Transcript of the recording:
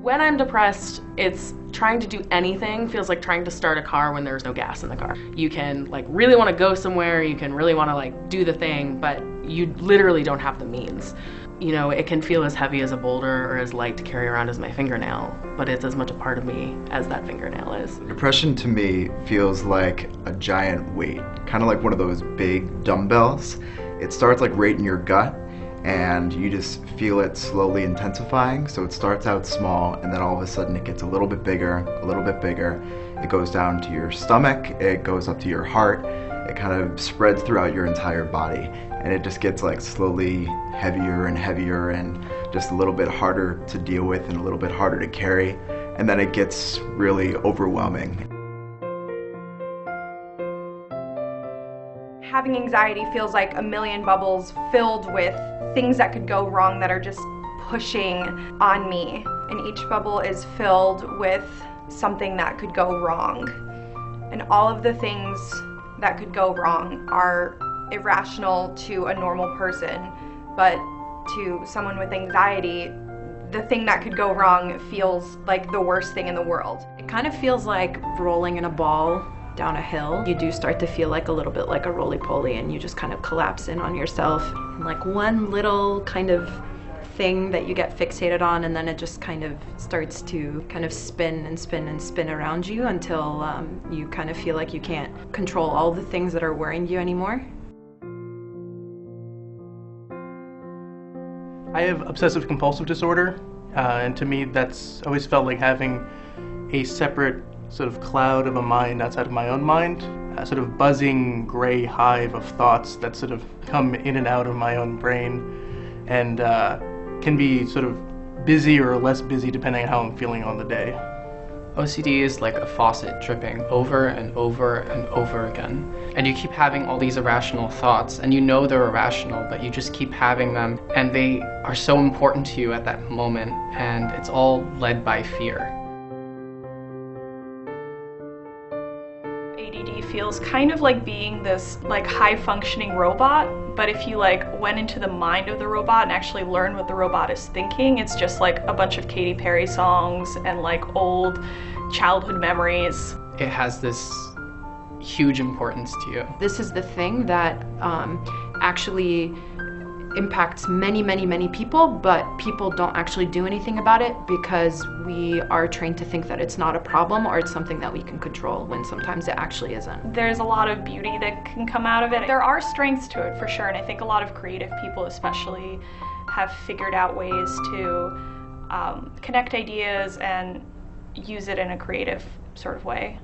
When I'm depressed, it's trying to do anything feels like trying to start a car when there's no gas in the car. You can like really want to go somewhere, you can really want to like do the thing, but you literally don't have the means. You know, it can feel as heavy as a boulder or as light to carry around as my fingernail, but it's as much a part of me as that fingernail is. Depression to me feels like a giant weight, kind of like one of those big dumbbells. It starts like right in your gut, and you just feel it slowly intensifying. So it starts out small, and then all of a sudden it gets a little bit bigger, a little bit bigger. It goes down to your stomach, it goes up to your heart, it kind of spreads throughout your entire body, and it just gets like slowly heavier and heavier and just a little bit harder to deal with and a little bit harder to carry, and then it gets really overwhelming. Having anxiety feels like a million bubbles filled with things that could go wrong that are just pushing on me. And each bubble is filled with something that could go wrong. And all of the things that could go wrong are irrational to a normal person, but to someone with anxiety, the thing that could go wrong feels like the worst thing in the world. It kind of feels like rolling in a ball down a hill. You do start to feel like a little bit like a roly-poly, and you just kind of collapse in on yourself. And like one little kind of thing that you get fixated on, and then it just kind of starts to kind of spin and spin and spin around you until you kind of feel like you can't control all the things that are worrying you anymore. I have obsessive-compulsive disorder, and to me that's always felt like having a separate sort of cloud of a mind outside of my own mind, a sort of buzzing gray hive of thoughts that sort of come in and out of my own brain, and can be sort of busy or less busy depending on how I'm feeling on the day. OCD is like a faucet dripping over and over and over again. And you keep having all these irrational thoughts, and you know they're irrational, but you just keep having them, and they are so important to you at that moment, and it's all led by fear. ADD feels kind of like being this like high-functioning robot, but if you like went into the mind of the robot and actually learned what the robot is thinking, it's just like a bunch of Katy Perry songs and like old childhood memories. It has this huge importance to you. This is the thing that actually impacts many, many, many people, but people don't actually do anything about it because we are trained to think that it's not a problem or it's something that we can control, when sometimes it actually isn't. There's a lot of beauty that can come out of it. There are strengths to it for sure, and I think a lot of creative people especially have figured out ways to connect ideas and use it in a creative sort of way.